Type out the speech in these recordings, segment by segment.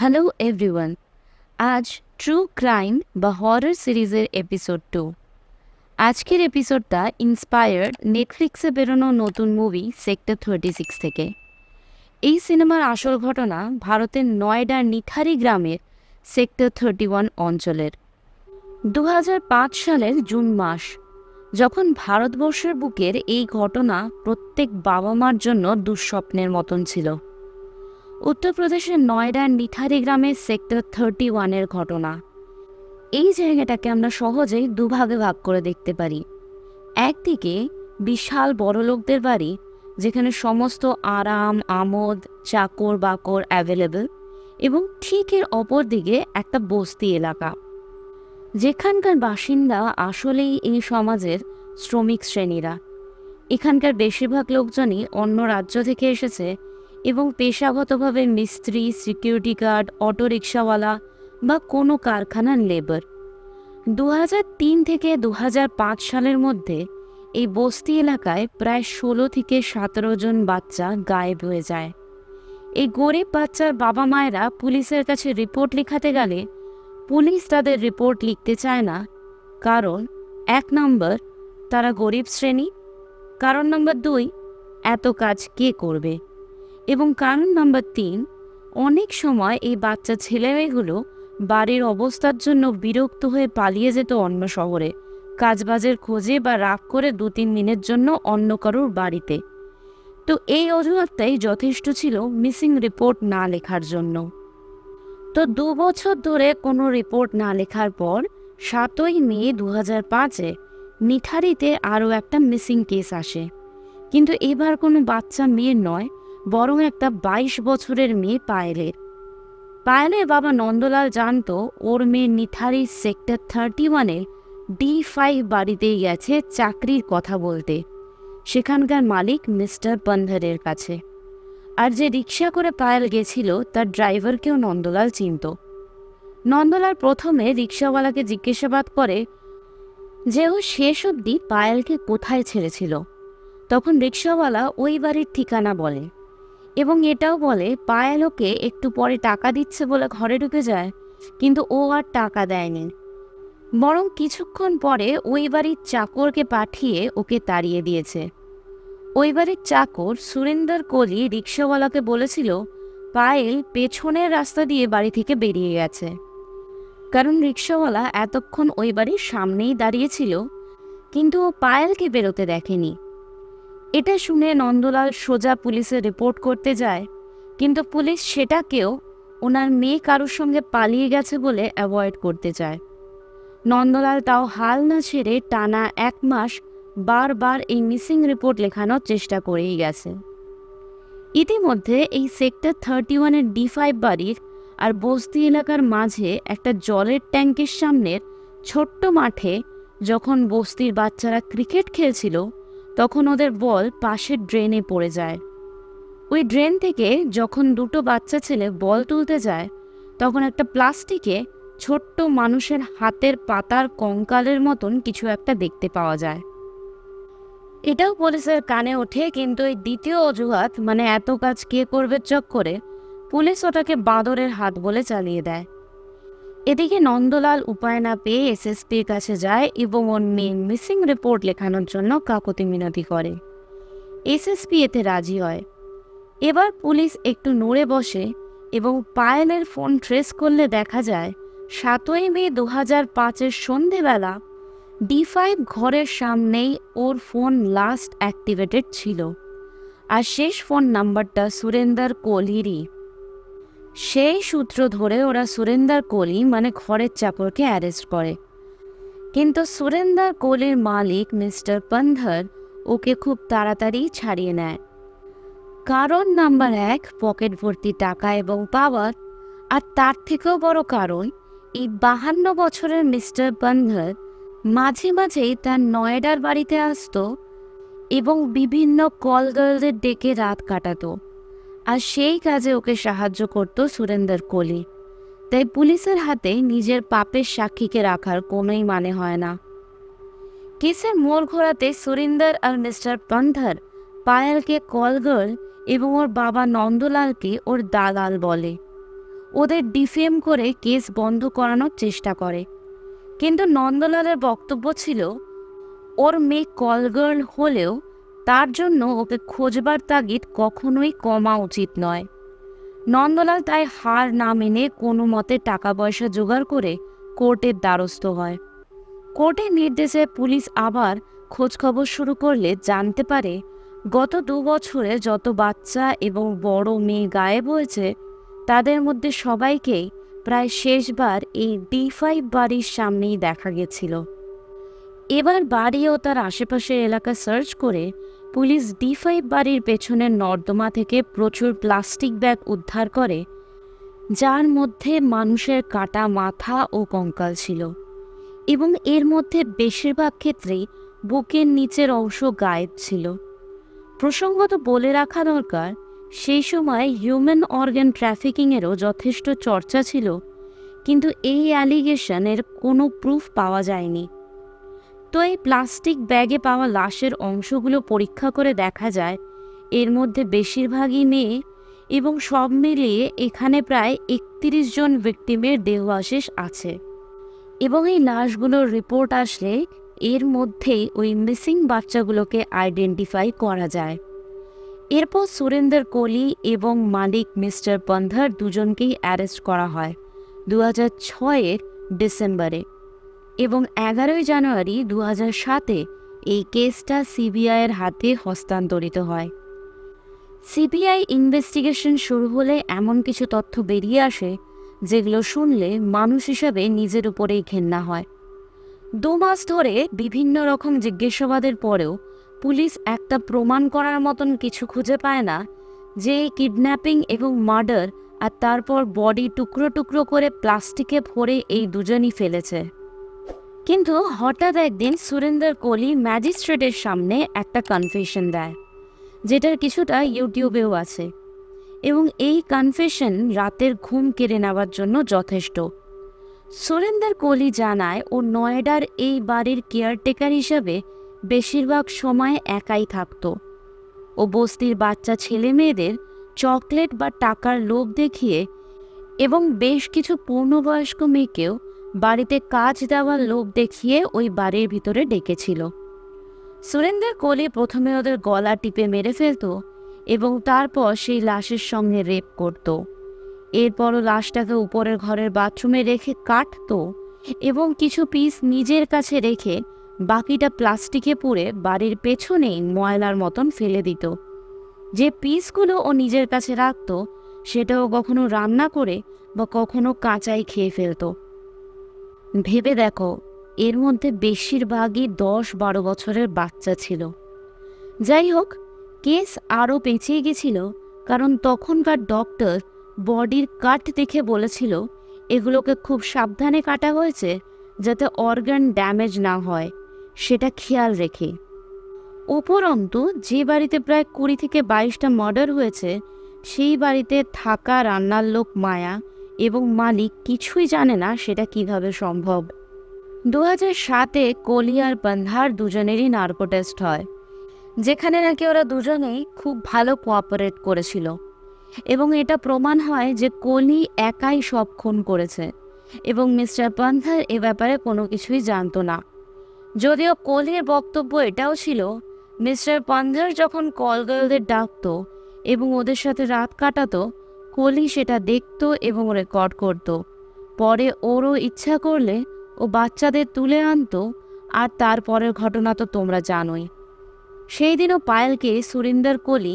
Hello everyone. আজ true crime বা horror সিরিজের এপিসোড 2। আজকের এপিসোডটা ইন্সপায়ার্ড নেটফ্লিক্সে বেরোনো নতুন মুভি সেক্টর 36 থেকে। এই সিনেমার আসল ঘটনা ভারতের নয়ডার নিথারি গ্রামের সেক্টর 31 অঞ্চলের। 2005 সালের জুন মাস, যখন ভারতবর্ষের বুকের এই ঘটনা প্রত্যেক বাবা মার জন্য দুঃস্বপ্নের মতন ছিল। উত্তরপ্রদেশের নয়ডার নিথারি গ্রামের সেক্টর 31-এর ঘটনা। এই জায়গাটাকে আমরা সহজেই দুভাগে ভাগ করে দেখতে পারি। একদিকে বিশাল বড়লোকদের বাড়ি, যেখানে সমস্ত আরাম আমোদ চাকর বাকর অ্যাভেলেবল, এবং ঠিক এর অপর দিকে একটা বস্তি এলাকা, যেখানকার বাসিন্দা আসলেই এই সমাজের শ্রমিক শ্রেণীরা। এখানকার বেশিরভাগ লোকজনই অন্য রাজ্য থেকে এসেছে এবং পেশাগতভাবে মিস্ত্রি, সিকিউরিটি গার্ড, অটো রিক্সাওয়ালা বা কোনো কারখানার লেবার। 2003 থেকে 2005 সালের মধ্যে এই বস্তি এলাকায় প্রায় 16 থেকে 17 জন বাচ্চা গায়েব হয়ে যায়। এই গরিব বাচ্চার বাবা মায়েরা পুলিশের কাছে রিপোর্ট লেখাতে গেলে পুলিশ তাদের রিপোর্ট লিখতে চায় না। কারণ 1 নম্বর, তারা গরিব শ্রেণী। কারণ নম্বর 2, এত কাজ কে করবে। এবং কারণ নম্বর 3, অনেক সময় এই বাচ্চা ছেলেমেয়েগুলো বাড়ির অবস্থার জন্য বিরক্ত হয়ে পালিয়ে যেত অন্য শহরে কাজবাজের খোঁজে, বা রাগ করে 2-3 দিনের জন্য অন্য কারোর বাড়িতে। তো এই অজুহাতটাই যথেষ্ট ছিল মিসিং রিপোর্ট না লেখার জন্য। তো 2 বছর ধরে কোনো রিপোর্ট না লেখার পর 7ই মে 2005-এ নিঠারিতে আরও একটা মিসিং কেস আসে। কিন্তু এবার কোনো বাচ্চা মেয়ের নয়, বরং একটা 22 বছরের মেয়ে পায়েলের। পায়েলের বাবা নন্দলাল জানতো ওর মেয়ে নিথারি সেক্টর 31-এর D5 বাড়িতেই গেছে চাকরির কথা বলতে, সেখানকার মালিক মিস্টার পন্ধরের কাছে। আর যে রিক্সা করে পায়েল গেছিল তার ড্রাইভারকেও নন্দলাল চিনত। নন্দলাল প্রথমে রিক্সাওয়ালাকে জিজ্ঞাসাবাদ করে যে ও শেষ অবধি পায়েলকে কোথায় ছেড়েছিল। তখন রিক্সাওয়ালা ওই বাড়ির ঠিকানা বলে এবং এটাও বলে পায়েল ওকে একটু পরে টাকা দিচ্ছে বলে ঘরে ঢুকে যায়, কিন্তু ও আর টাকা দেয়নি, বরং কিছুক্ষণ পরে ওই বাড়ির চাকরকে পাঠিয়ে ওকে তাড়িয়ে দিয়েছে। ওই বাড়ির চাকর সুরেন্দর কোলি রিক্সাওয়ালাকে বলেছিল পায়েল পেছনের রাস্তা দিয়ে বাড়ি থেকে বেরিয়ে গেছে, কারণ রিক্সাওয়ালা এতক্ষণ ওই বাড়ির সামনেই দাঁড়িয়েছিল, কিন্তু ও পায়েলকে বেরোতে দেখেনি। এটা শুনে নন্দলাল সোজা পুলিশে রিপোর্ট করতে যায়, কিন্তু পুলিশ সেটাকেও ওনার মেয়ে কারোর সঙ্গে পালিয়ে গেছে বলে অ্যাভয়েড করতে চায়। নন্দলাল তাও হাল না ছেড়ে টানা 1 মাস বারবার এই মিসিং রিপোর্ট লেখানোর চেষ্টা করেই গেছে। ইতিমধ্যে এই সেক্টর 31-এর D5 বাড়ির আর বস্তি এলাকার মাঝে একটা জলের ট্যাঙ্কের সামনের ছোট্ট মাঠে যখন বস্তির বাচ্চারা ক্রিকেট খেলছিল, তখন ওদের বল পাশের ড্রেনে পড়ে যায়। ওই ড্রেন থেকে যখন 2টো বাচ্চা ছেলে বল তুলতে যায়, তখন একটা প্লাস্টিকে ছোট্ট মানুষের হাতের পাতার কঙ্কালের মতন কিছু একটা দেখতে পাওয়া যায়। এটাও পুলিশের কানে ওঠে, কিন্তু এই দ্বিতীয় অজুহাত, মানে এত কাজ কে করবে চক্করে, পুলিশ ওটাকে বাঁদরের হাত বলে চালিয়ে দেয়। এদিকে নন্দলাল উপায় না পেয়ে এসএসপির কাছে যায় এবং ওর মেয়ে মিসিং রিপোর্ট লেখানোর জন্য কাকুতি মিনতি করে। এসএসপি এতে রাজি হয়। এবার পুলিশ একটু নড়ে বসে এবং পায়েলের ফোন ট্রেস করলে দেখা যায় 7ই মে 2005-এর সন্ধেবেলা D5 ঘরের সামনেই ওর ফোন লাস্ট অ্যাক্টিভেটেড ছিল, আর শেষ ফোন নাম্বারটা সুরেন্দর কোলিরই। সেই সূত্র ধরে ওরা সুরেন্দর কোলি মানে ঘরের চাকরকে অ্যারেস্ট করে, কিন্তু সুরেন্দর কোলির মালিক মিস্টার পন্ধর ওকে খুব তাড়াতাড়ি ছাড়িয়ে নেয়। কারণ নাম্বার 1, পকেট ভর্তি টাকা এবং পাওয়ার। আর তার থেকেও বড় কারণ, এই 52 বছরের মিস্টার পন্ধর মাঝে মাঝেই তার নয়ডার বাড়িতে আসতো এবং বিভিন্ন কল গার্লদের ডেকে রাত কাটাতো, আর সেই কাজে ওকে সাহায্য করত সুরেন্দর কোলি। তাই পুলিশের হাতে নিজের পাপের সাক্ষীকে রাখার কোনোই মানে হয় না। কেসের মোড় ঘোরাতে সুরেন্দর আর মিস্টার পন্ধর পায়েলকে কল গার্ল এবং ওর বাবা নন্দলালকে ওর দালাল বলে। ওদের ডিফেম করে কেস বন্ধ করানোর চেষ্টা করে। কিন্তু নন্দলালের বক্তব্য ছিল ওর মেয়ে কলগার্ল হলেও তার জন্য ওকে খোঁজবার তাগিদ কখনোই কমা উচিত নয়। নন্দলাল তাই হার না মেনে কোনো মতে টাকা পয়সা জোগাড় করে কোর্টের দ্বারস্থ হয়। কোর্টের নির্দেশে পুলিশ আবার খোঁজখবর শুরু করলে জানতে পারে গত 2 বছরে যত বাচ্চা এবং বড় মেয়ে গায়েব হয়েছে তাদের মধ্যে সবাইকেই প্রায় শেষবার এই D5 বাড়ির সামনেই দেখা গেছিল। এবার বাড়ি ও তার আশেপাশের এলাকা সার্চ করে পুলিশ D5 বাড়ির পেছনের নর্দমা থেকে প্রচুর প্লাস্টিক ব্যাগ উদ্ধার করে, যার মধ্যে মানুষের কাটা মাথা ও কঙ্কাল ছিল, এবং এর মধ্যে বেশিরভাগ ক্ষেত্রেই বুকের নিচের অংশ গায়েব ছিল। প্রসঙ্গত বলে রাখা দরকার, সেই সময় হিউম্যান অর্গান ট্রাফিকিংয়েরও যথেষ্ট চর্চা ছিল, কিন্তু এই অ্যালিগেশনের কোনো প্রুফ পাওয়া যায়নি। তো এই প্লাস্টিক ব্যাগে পাওয়া লাশের অংশগুলো পরীক্ষা করে দেখা যায় এর মধ্যে বেশিরভাগই মেয়ে, এবং সব মিলিয়ে এখানে প্রায় 31 জন ভিকটিমের দেহাবশেষ আছে। এবং এই লাশগুলোর রিপোর্ট আসলে এর মধ্যেই ওই মিসিং বাচ্চাগুলোকে আইডেন্টিফাই করা যায়। এরপর সুরেন্দর কোহলি এবং মালিক মিস্টার পন্ধার দুজনকেই অ্যারেস্ট করা হয় 2006-এর ডিসেম্বরে, এবং 11ই জানুয়ারি 2007-এ এই কেসটা সিবিআইয়ের হাতে হস্তান্তরিত হয়। সিবিআই ইনভেস্টিগেশন শুরু হলে এমন কিছু তথ্য বেরিয়ে আসে যেগুলো শুনলে মানুষ হিসাবে নিজের উপরেই ঘেন্না হয়। 2 মাস ধরে বিভিন্ন রকম জিজ্ঞাসাবাদের পরেও পুলিশ একটা প্রমাণ করার মতন কিছু খুঁজে পায় না যে কিডন্যাপিং এবং মার্ডার আর তারপর বডি টুকরো টুকরো করে প্লাস্টিকে ভরে এই দুজনই ফেলেছে। কিন্তু হঠাৎ একদিন সুরেন্দর কোহলি ম্যাজিস্ট্রেটের সামনে একটা কনফেশন দেয়, যেটার কিছুটা ইউটিউবেও আছে, এবং এই কনফেশন রাতের ঘুম কেড়ে নেওয়ার জন্য যথেষ্ট। সুরেন্দর কোহলি জানায় ও নয়ডার এই বাড়ির কেয়ারটেকার হিসাবে বেশিরভাগ সময় একাই থাকত। ও বস্তির বাচ্চা ছেলে মেয়েদের চকলেট বা টাকার লোভ দেখিয়ে এবং বেশ কিছু পূর্ণবয়স্ক মেয়েকেও বাড়িতে কাজ দেওয়ার লোভ দেখিয়ে ওই বাড়ির ভিতরে ডেকেছিল। সুরেন্দর কোহলি প্রথমে ওদের গলা টিপে মেরে ফেলত এবং তারপর সেই লাশের সঙ্গে রেপ করত। এরপরও লাশটাকে উপরের ঘরের বাথরুমে রেখে কাটত এবং কিছু পিস নিজের কাছে রেখে বাকিটা প্লাস্টিকে পুরে বাড়ির পেছনেই ময়লার মতন ফেলে দিত। যে পিসগুলো ও নিজের কাছে রাখত সেটাও কখনো রান্না করে বা কখনো কাঁচাই খেয়ে ফেলত। ভেবে দেখো, এর মধ্যে বেশিরভাগই 10-12 বছরের বাচ্চা ছিল। যাই হোক, কেস আরও পেঁচিয়ে গেছিল, কারণ তখনকার ডক্টর বডির কাট দেখে বলেছিল এগুলোকে খুব সাবধানে কাটা হয়েছে যাতে অর্গান ড্যামেজ না হয়, সেটা খেয়াল রেখে। উপরন্তু যে বাড়িতে প্রায় 20 থেকে 22টা মার্ডার হয়েছে সেই বাড়িতে থাকা রান্নার লোক মায়া এবং মালিক কিছুই জানে না সেটা কিভাবে সম্ভব। 2007-এ কোহলি আর পন্ধার দুজনেরই নার্কো টেস্ট হয়, যেখানে নাকি ওরা দুজনেই খুব ভালো কোঅপারেট করেছিল, এবং এটা প্রমাণ হয় যে কোহলি একাই সব খুন করেছে এবং মিস্টার পন্ধার এ ব্যাপারে কোনো কিছুই জানতো না। যদিও কোহলির বক্তব্য এটাও ছিল মিস্টার পন্ধার যখন কলগার্লদের ডাকতো এবং ওদের সাথে রাত কাটাতো, কোহলি সেটা দেখতো এবং রেকর্ড করত। পরে ওরও ইচ্ছা করলে ও বাচ্চাদের তুলে আনতো, আর তারপরের ঘটনা তো তোমরা জানোই। সেই দিনও পায়েলকে সুরিন্দর কোহলি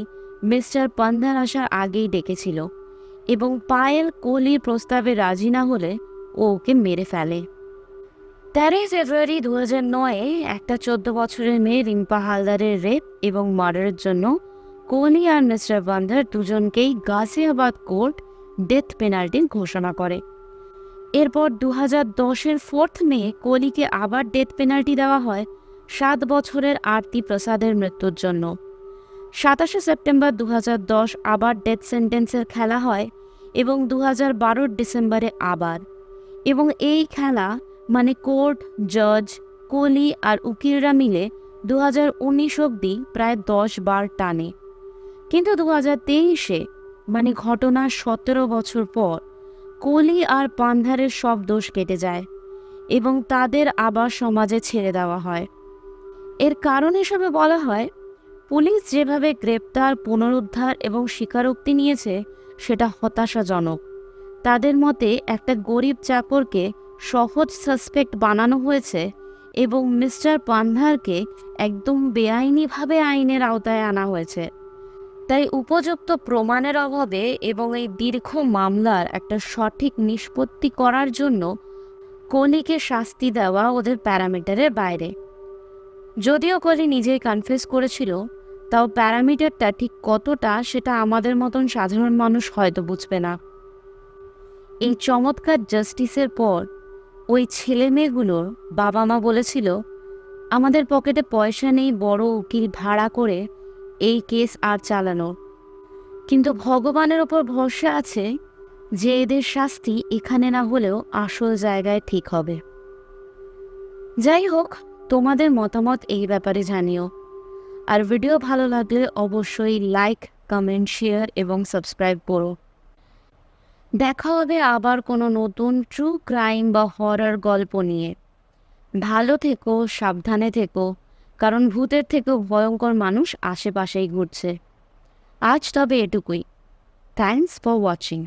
মিস্টার পন্ধার আসার আগেই ডেকেছিল, এবং পায়েল কোহলির প্রস্তাবে রাজি না হলে ও ওকে মেরে ফেলে। 13 ফেব্রুয়ারি 2009-এ একটা 14 বছরের মেয়ে রিম্পা হালদারের রেপ এবং মার্ডারের জন্য কোহলি আর মিস্টার পন্ধার দুজনকেই গাজিয়াবাদ কোর্ট ডেথ পেনাল্টি ঘোষণা করে। এরপর 2010-এর 4 মে কোহলিকে আবার ডেথ পেনাল্টি দেওয়া হয় 7 বছরের আরতি প্রসাদের মৃত্যুর জন্য। 27 সেপ্টেম্বর 2010 আবার ডেথ সেন্টেন্সের খেলা হয়, এবং 2012-র ডিসেম্বরে আবার। এবং এই খেলা মানে কোর্ট, জজ, কোহলি আর উকিলরা মিলে 2019 অবধি প্রায় 10 বার টানে। কিন্তু 2023-এ মানে ঘটনার 17 বছর পর কলি আর পান্ধারের সব দোষ কেটে যায় এবং তাদের আবার সমাজে ছেড়ে দেওয়া হয়। এর কারণ হিসেবে বলা হয়, পুলিশ যেভাবে গ্রেপ্তার, পুনরুদ্ধার এবং স্বীকারোক্তি নিয়েছে সেটা হতাশাজনক। তাদের মতে একটা গরিব চাকরকে সহজ সাসপেক্ট বানানো হয়েছে এবং মিস্টার পান্ধারকে একদম বেআইনিভাবে আইনের আওতায় আনা হয়েছে। তাই উপযুক্ত প্রমাণের অভাবে এবং এই দীর্ঘ মামলার একটা সঠিক নিষ্পত্তি করার জন্য কলিকে শাস্তি দেওয়া ওদের প্যারামিটারের বাইরে। যদিও কলি নিজেই কনফেস করেছিল, তাও প্যারামিটারটা ঠিক কতটা সেটা আমাদের মতন সাধারণ মানুষ হয়তো বুঝবে না। এই চমৎকার জাস্টিসের পর ওই ছেলে মেয়েগুলোর বাবা মা বলেছিল, আমাদের পকেটে পয়সা নেই বড় উকিল ভাড়া করে এই কেস আর চালানোর, কিন্তু ভগবানের ওপর ভরসা আছে যে এদের শাস্তি এখানে না হলেও আসল জায়গায় ঠিক হবে। যাই হোক, তোমাদের মতামত এই ব্যাপারে জানিও। আর ভিডিও ভালো লাগলে অবশ্যই লাইক, কমেন্ট, শেয়ার এবং সাবস্ক্রাইব করো। দেখা হবে আবার কোনো নতুন ট্রু ক্রাইম বা হরর গল্প নিয়ে। ভালো থেকো, সাবধানে থেকো, কারণ ভূতের থেকেও ভয়ঙ্কর মানুষ আশেপাশেই ঘুরছে। আজ তবে এটুকুই। Thanks for watching.